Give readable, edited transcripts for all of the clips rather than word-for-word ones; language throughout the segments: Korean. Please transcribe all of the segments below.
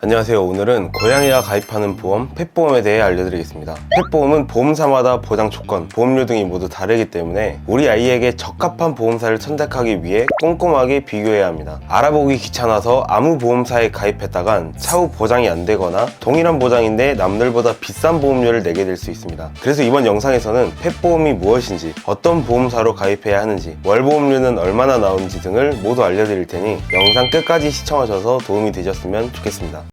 안녕하세요. 오늘은 고양이가 가입하는 보험 펫보험에 대해 알려드리겠습니다. 펫보험은 보험사마다 보장 조건, 보험료 등이 모두 다르기 때문에 우리 아이에게 적합한 보험사를 선택하기 위해 꼼꼼하게 비교해야 합니다. 알아보기 귀찮아서 아무 보험사에 가입했다간 차후 보장이 안 되거나 동일한 보장인데 남들보다 비싼 보험료를 내게 될 수 있습니다. 그래서 이번 영상에서는 펫보험이 무엇인지, 어떤 보험사로 가입해야 하는지, 월보험료는 얼마나 나오는지 등을 모두 알려드릴 테니 영상 끝까지 시청하셔서 도움이 되셨으면 좋겠습니다.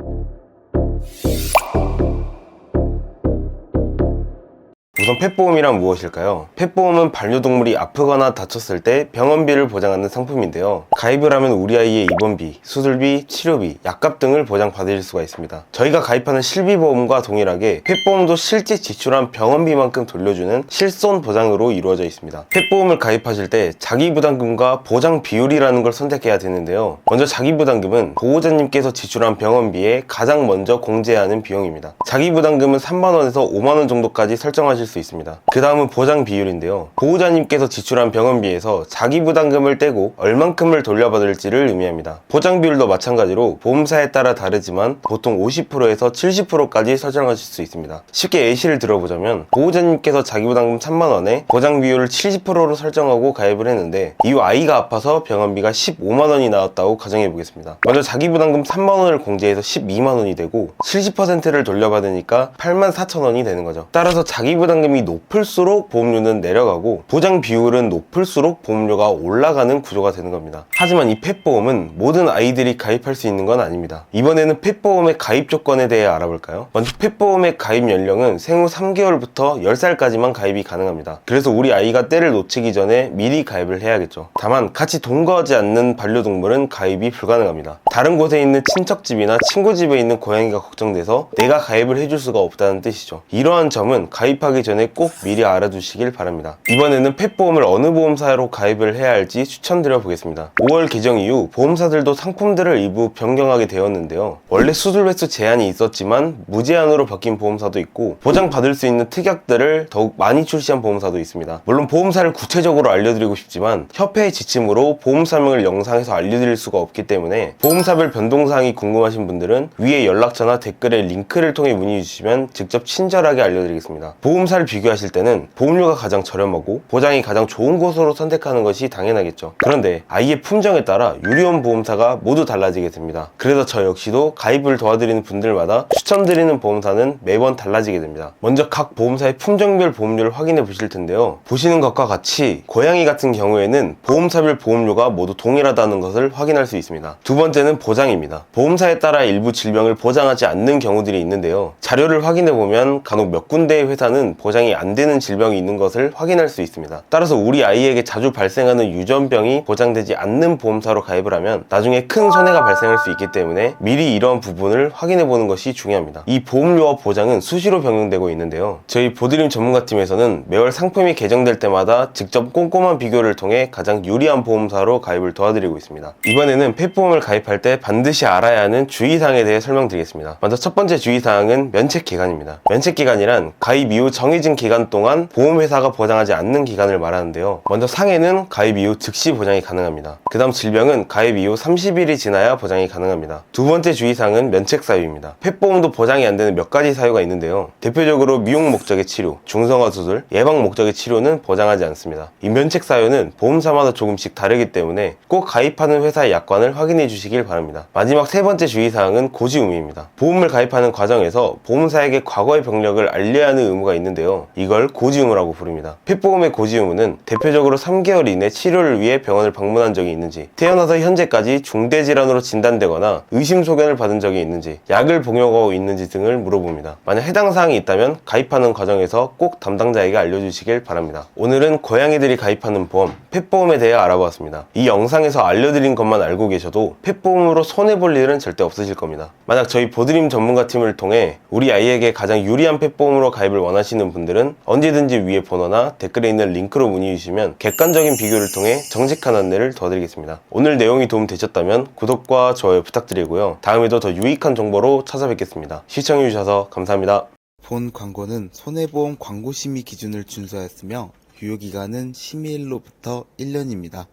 우선 펫보험이란 무엇일까요? 펫보험은 반려동물이 아프거나 다쳤을 때 병원비를 보장하는 상품인데요. 가입을 하면 우리 아이의 입원비, 수술비, 치료비, 약값 등을 보장받을 수가 있습니다. 저희가 가입하는 실비보험과 동일하게 펫보험도 실제 지출한 병원비만큼 돌려주는 실손 보장으로 이루어져 있습니다. 펫보험을 가입하실 때 자기부담금과 보장 비율이라는 걸 선택해야 되는데요. 먼저 자기부담금은 보호자님께서 지출한 병원비에 가장 먼저 공제해야 하는 비용입니다. 자기부담금은 3만원에서 5만원 정도까지 설정하실 수 있습니다. 그 다음은 보장 비율인데요. 보호자님께서 지출한 병원비에서 자기부담금을 떼고 얼만큼을 돌려받을지를 의미합니다. 보장 비율도 마찬가지로 보험사에 따라 다르지만 보통 50%에서 70%까지 설정하실 수 있습니다. 쉽게 예시를 들어보자면 보호자님께서 자기부담금 3만원에 보장 비율을 70%로 설정하고 가입을 했는데 이후 아이가 아파서 병원비가 15만원이 나왔다고 가정해보겠습니다. 먼저 자기부담금 3만원을 공제해서 12만원이 되고 70%를 돌려받으니까 84,000원이 되는 거죠. 따라서 자기부담금이 높을수록 보험료는 내려가고 보장 비율은 높을수록 보험료가 올라가는 구조가 되는 겁니다. 하지만 이 펫보험은 모든 아이들이 가입할 수 있는 건 아닙니다. 이번에는 펫보험의 가입 조건에 대해 알아볼까요? 먼저 펫보험의 가입 연령은 생후 3개월부터 10살까지만 가입이 가능합니다. 그래서 우리 아이가 때를 놓치기 전에 미리 가입을 해야겠죠. 다만 같이 동거하지 않는 반려동물은 가입이 불가능합니다. 다른 곳에 있는 친척집이나 친구집에 있는 고양이가 걱정돼서 내가 가입을 해줄 수가 없다는 뜻이죠. 이러한 점은 가입하기 전에 꼭 미리 알아두시길 바랍니다. 이번에는 펫보험을 어느 보험사로 가입을 해야 할지 추천드려 보겠습니다. 5월 개정 이후 보험사들도 상품들을 일부 변경하게 되었는데요. 원래 수술 횟수 제한이 있었지만 무제한으로 바뀐 보험사도 있고 보장받을 수 있는 특약들을 더욱 많이 출시한 보험사도 있습니다. 물론 보험사를 구체적으로 알려드리고 싶지만 협회의 지침으로 보험 설명을 영상에서 알려드릴 수가 없기 때문에 보험사별 변동사항이 궁금하신 분들은 위에 연락처나 댓글에 링크를 통해 문의 주시면 직접 친절하게 알려드리겠습니다. 보험사를 비교하실 때는 보험료가 가장 저렴하고 보장이 가장 좋은 곳으로 선택하는 것이 당연하겠죠. 그런데 아이의 품종에 따라 유리원 보험사가 모두 달라지게 됩니다. 그래서 저 역시도 가입을 도와드리는 분들마다 추천드리는 보험사는 매번 달라지게 됩니다. 먼저 각 보험사의 품종별 보험료를 확인해 보실 텐데요. 보시는 것과 같이 고양이 같은 경우에는 보험사별 보험료가 모두 동일하다는 것을 확인할 수 있습니다. 두 번째는 보장입니다. 보험사에 따라 일부 질병을 보장하지 않는 경우들이 있는데요. 자료를 확인해 보면 간혹 몇 군데의 회사는 보장이 안 되는 질병이 있는 것을 확인할 수 있습니다. 따라서 우리 아이에게 자주 발생하는 유전병이 보장되지 않는 보험사로 가입을 하면 나중에 큰 손해가 발생할 수 있기 때문에 미리 이러한 부분을 확인해 보는 것이 중요합니다. 이 보험료와 보장은 수시로 변경되고 있는데요. 저희 보드림 전문가팀에서는 매월 상품이 개정될 때마다 직접 꼼꼼한 비교를 통해 가장 유리한 보험사로 가입을 도와드리고 있습니다. 이번에는 펫보험을 가입할 때 반드시 알아야 하는 주의사항에 대해 설명드리겠습니다. 먼저 첫 번째 주의사항은 면책기간입니다. 면책기간이란 가입 이후 정해진 기간 동안 보험회사가 보장하지 않는 기간을 말하는데요. 먼저 상해는 가입 이후 즉시 보장이 가능합니다. 그 다음 질병은 가입 이후 30일이 지나야 보장이 가능합니다. 두 번째 주의사항은 면책 사유입니다. 펫보험도 보장이 안 되는 몇 가지 사유가 있는데요. 대표적으로 미용 목적의 치료, 중성화 수술, 예방 목적의 치료는 보장하지 않습니다. 이 면책 사유는 보험사마다 조금씩 다르기 때문에 꼭 가입하는 회사의 약관을 확인해 주시길 바랍니다. 마지막 세 번째 주의사항은 고지 의무입니다. 보험을 가입하는 과정에서 보험사에게 과거의 병력을 알려야 하는 의무가 있는데요. 이걸 고지 의무라고 부릅니다. 펫보험의 고지 의무는 대표적으로 3개월 이내 치료를 위해 병원을 방문한 적이 있는지, 태어나서 현재까지 중대질환으로 진단되거나 의심 소견을 받은 적이 있는지, 약을 복용하고 있는지 등을 물어봅니다. 만약 해당 사항이 있다면 가입하는 과정에서 꼭 담당자에게 알려주시길 바랍니다. 오늘은 고양이들이 가입하는 보험, 펫보험에 대해 알아보았습니다. 이 영상에서 알려드린 것만 알고 계셔도 펫보험으로 손해볼 일은 절대 없으실 겁니다. 만약 저희 보드림 전문가팀을 통해 우리 아이에게 가장 유리한 펫보험으로 가입을 원하시는 분들은 언제든지 위에 번호나 댓글에 있는 링크로 문의 주시면 객관적인 비교를 통해 정직한 안내를 도와드리겠습니다. 오늘 내용이 도움 되셨다면 구독과 좋아요 부탁드리고요. 다음에도 더 유익한 정보로 찾아뵙겠습니다. 시청해주셔서 감사합니다. 본 광고는 손해보험 광고심의 기준을 준수하였으며 유효기간은 심의일로부터 1년입니다.